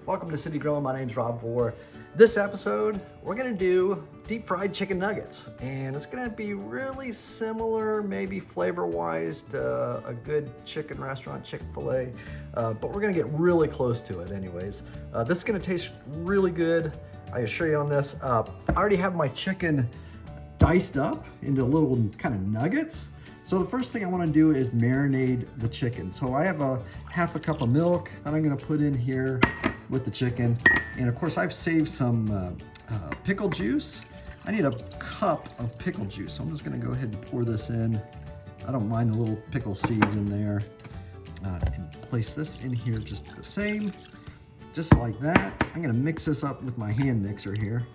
Welcome to City Grill. My name's Rob. For this episode, we're gonna do deep fried chicken nuggets, and it's gonna be really similar, maybe flavor-wise, to a good chicken restaurant, Chick-fil-A, but we're gonna get really close to it anyways. This is gonna taste really good, I assure you on this. I already have my chicken diced up into little kind of nuggets. So the first thing I want to do is marinate the chicken. So I have a half a cup of milk that I'm going to put in here with the chicken. And of course I've saved some pickle juice. I need a cup of pickle juice. So I'm just going to go ahead and pour this in. I don't mind the little pickle seeds in there. And place this in here just the same, just like that. I'm going to mix this up with my hand mixer here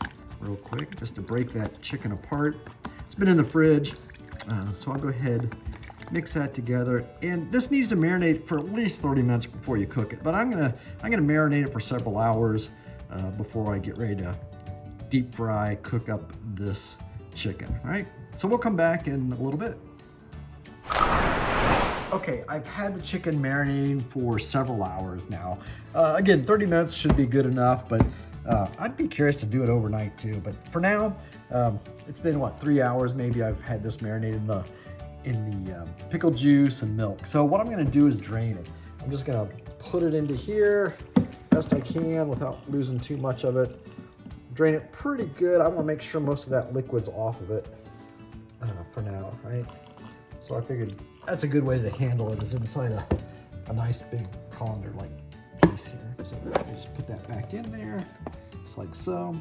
real quick, just to break that chicken apart. It's been in the fridge. So I'll go ahead, mix that together, and this needs to marinate for at least 30 minutes before you cook it. But I'm gonna marinate it for several hours before I get ready to deep fry, cook up this chicken. All right, so we'll come back in a little bit. Okay, I've had the chicken marinating for several hours now. Again, 30 minutes should be good enough, but I'd be curious to do it overnight too. But for now, it's been what, 3 hours maybe I've had this marinated in the pickle juice and milk. So what I'm gonna do is drain it. I'm just gonna put it into here best I can without losing too much of it. Drain it pretty good. I wanna make sure most of that liquid's off of it for now, right? So I figured that's a good way to handle it, is inside a nice big colander like piece here. So I just put that back in there, just like so.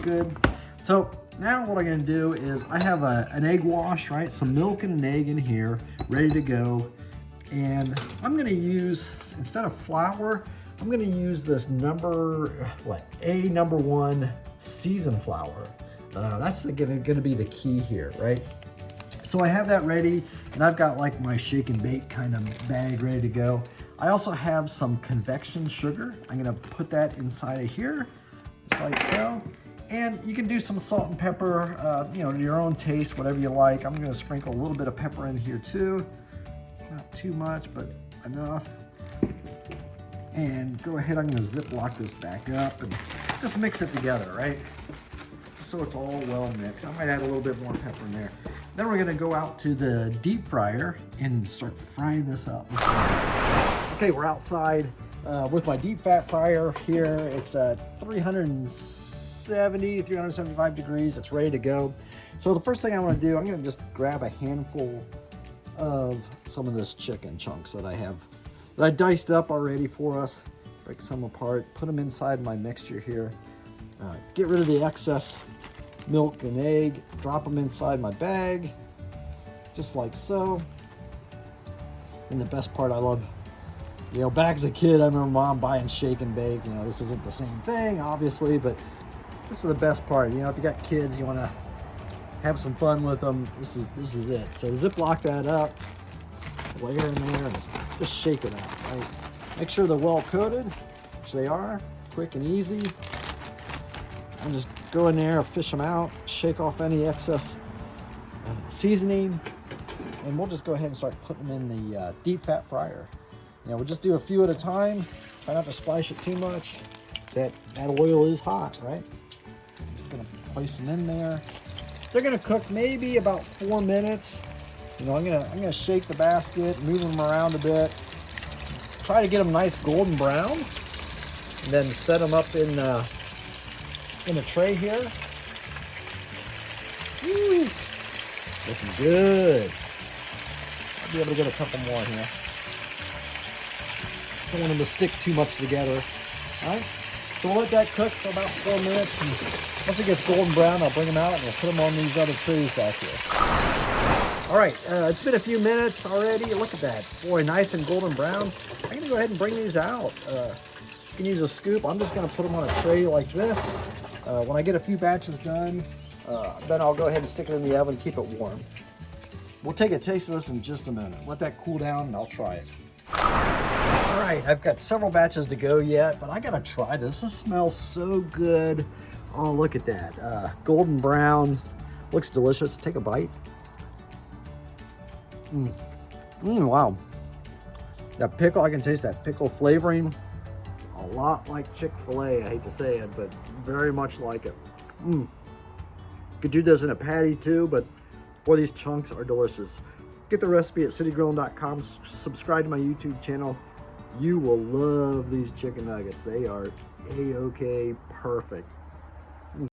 Good. So now what I'm gonna do is I have an egg wash, right? Some milk and an egg in here, ready to go. And I'm gonna use, instead of flour, I'm gonna use this number one seasoned flour. That's gonna be the key here, right? So I have that ready, and I've got like my shake and bake kind of bag ready to go. I also have some convection sugar. I'm gonna put that inside of here, just like so. And you can do some salt and pepper, you know, to your own taste, whatever you like. I'm gonna sprinkle a little bit of pepper in here too. Not too much, but enough. And go ahead, I'm gonna Ziploc this back up and just mix it together, right? So it's all well mixed. I might add a little bit more pepper in there. Then we're gonna go out to the deep fryer and start frying this up. Okay, we're outside with my deep fat fryer here. It's at 375 degrees. It's ready to go. So the first thing I want to do, I'm going to just grab a handful of some of this chicken chunks that I have, that I diced up already for us. Break some apart, put them inside my mixture here. Get rid of the excess milk and egg, drop them inside my bag, just like so. And the best part, I love, you know, back as a kid, I remember mom buying shake and bake. You know, this isn't the same thing, obviously, but this is the best part. You know, if you got kids, you want to have some fun with them, this is it. So Ziploc that up, layer in there, and just shake it out, right? Make sure they're well coated, which they are, quick and easy. And just go in there, fish them out, shake off any excess seasoning, and we'll just go ahead and start putting them in the deep fat fryer. You know, we'll just do a few at a time. Try not to splash it too much. That oil is hot, right? Just gonna place them in there. They're gonna cook maybe about 4 minutes. You know, I'm gonna shake the basket, move them around a bit. Try to get them nice golden brown, and then set them up in a tray here. Woo! Looking good. I'll be able to get a couple more here. Don't want them to stick too much together. All right, so we'll let that cook for about 4 minutes, and once it gets golden brown, I'll bring them out and we'll put them on these other trays back here. All right, it's been a few minutes already. Look at that, boy, nice and golden brown. I'm gonna go ahead and bring these out. You can use a scoop. I'm just gonna put them on a tray like this. When I get a few batches done, then I'll go ahead and stick it in the oven, keep it warm. We'll take a taste of this in just a minute. Let that cool down and I'll try it. All right, I've got several batches to go yet, but I gotta try this. This smells so good. Oh, look at that. Golden brown, looks delicious. Take a bite. Wow. That pickle, I can taste that pickle flavoring. a lot like Chick-fil-A. I hate to say it, but very much like it. Could do this in a patty too, but boy, these chunks are delicious. Get the recipe at citygrilling.com. Subscribe to my YouTube channel. You will love these chicken nuggets. They are A-OK perfect.